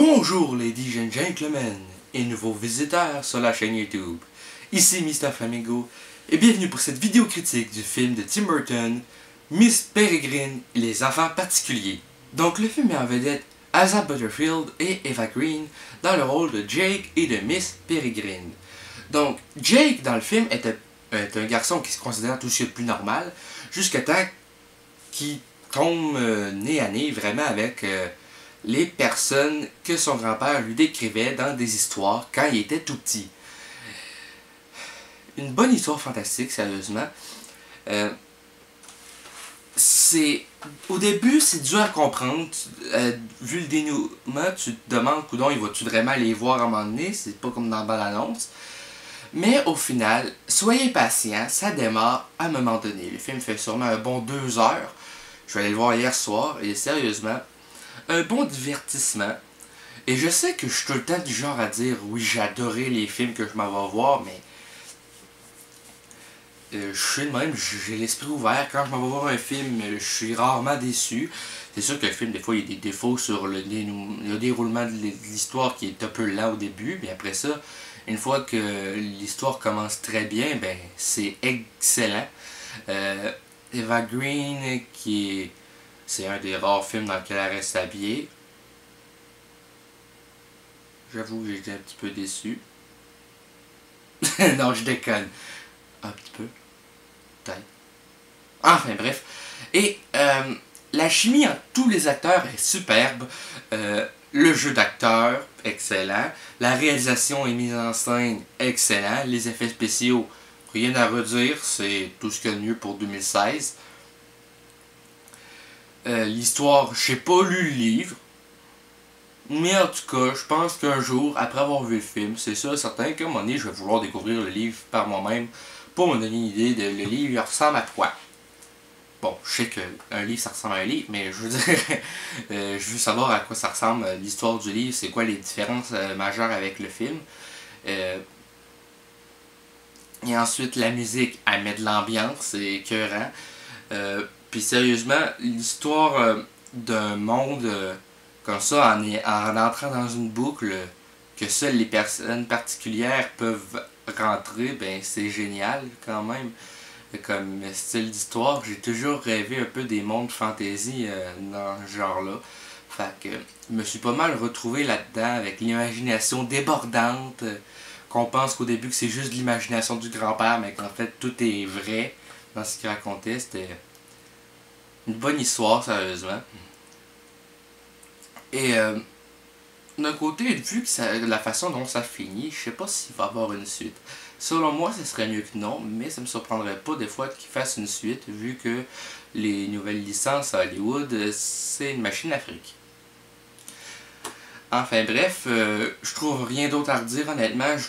Bonjour ladies and gentlemen et nouveaux visiteurs sur la chaîne YouTube. Ici Mr. Flamingo et bienvenue pour cette vidéo critique du film de Tim Burton, Miss Peregrine et les enfants particuliers. Donc le film met en vedette Asa Butterfield et Eva Green dans le rôle de Jake et de Miss Peregrine. Donc Jake dans le film est un garçon qui se considère tout ce qu'il y a de plus normal jusqu'à temps qu'il tombe nez à nez vraiment avec les personnes que son grand-père lui décrivait dans des histoires quand il était tout petit. Une bonne histoire fantastique, sérieusement. Au début, c'est dur à comprendre. Vu le dénouement, tu te demandes, coudonc, il va-tu vraiment les voir à un moment donné? C'est pas comme dans la bande-annonce. Mais au final, soyez patients, ça démarre à un moment donné. Le film fait sûrement un bon 2 heures. Je vais aller le voir hier soir et sérieusement, un bon divertissement. Et je sais que je suis tout le temps du genre à dire oui, j'ai adoré les films que je m'en vais voir, mais je suis de même, j'ai l'esprit ouvert. Quand je m'en vais voir un film, je suis rarement déçu. C'est sûr que le film, des fois, il y a des défauts sur le déroulement de l'histoire qui est un peu lent au début, mais après ça, une fois que l'histoire commence très bien, ben c'est excellent. Eva Green, c'est un des rares films dans lequel elle reste habillée. J'avoue que j'étais un petit peu déçu. Non, je déconne. Un petit peu. Peut-être. Enfin, bref. Et la chimie entre tous les acteurs est superbe. Le jeu d'acteur, excellent. La réalisation et mise en scène, excellent. Les effets spéciaux, rien à redire. C'est tout ce qu'il y a de mieux pour 2016. L'histoire, j'ai pas lu le livre. Mais en tout cas, je pense qu'un jour, après avoir vu le film, c'est sûr certain qu'à un moment donné, je vais vouloir découvrir le livre par moi-même pour me donner une idée de le livre il ressemble à quoi. Bon, je sais qu'un livre ça ressemble à un livre, mais je veux dire, je veux savoir à quoi ça ressemble l'histoire du livre, c'est quoi les différences majeures avec le film. Et ensuite, la musique, elle met de l'ambiance, c'est écœurant. Puis sérieusement, l'histoire d'un monde comme ça, en entrant dans une boucle que seules les personnes particulières peuvent rentrer, ben c'est génial quand même. Comme style d'histoire, j'ai toujours rêvé un peu des mondes fantasy dans ce genre-là. Fait que je me suis pas mal retrouvé là-dedans avec l'imagination débordante. Qu'on pense qu'au début que c'est juste de l'imagination du grand-père, mais qu'en fait tout est vrai dans ce qu'il racontait. C'était une bonne histoire, sérieusement. Et d'un côté, vu que la façon dont ça finit, je sais pas s'il va y avoir une suite. Selon moi, ce serait mieux que non, mais ça me surprendrait pas des fois qu'ils fassent une suite, vu que les nouvelles licences à Hollywood, c'est une machine à fric. Enfin bref, je trouve rien d'autre à redire honnêtement. Je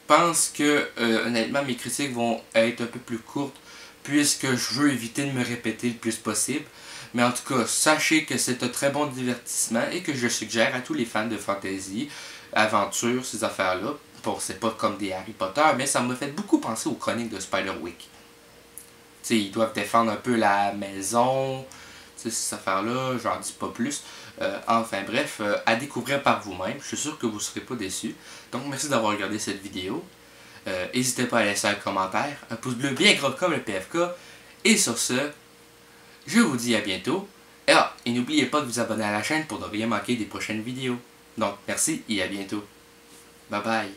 pense que honnêtement mes critiques vont être un peu plus courtes, puisque je veux éviter de me répéter le plus possible. Mais en tout cas, sachez que c'est un très bon divertissement et que je suggère à tous les fans de fantasy, aventure, ces affaires-là. Bon, c'est pas comme des Harry Potter, mais ça m'a fait beaucoup penser aux chroniques de Spiderwick. Tu sais, ils doivent défendre un peu la maison, tu sais, ces affaires-là, j'en dis pas plus. Enfin bref, à découvrir par vous-même. Je suis sûr que vous ne serez pas déçus. Donc merci d'avoir regardé cette vidéo. N'hésitez pas à laisser un commentaire, un pouce bleu bien gros comme le PFK. Et sur ce, je vous dis à bientôt. Et n'oubliez pas de vous abonner à la chaîne pour ne rien manquer des prochaines vidéos. Donc merci et à bientôt. Bye bye.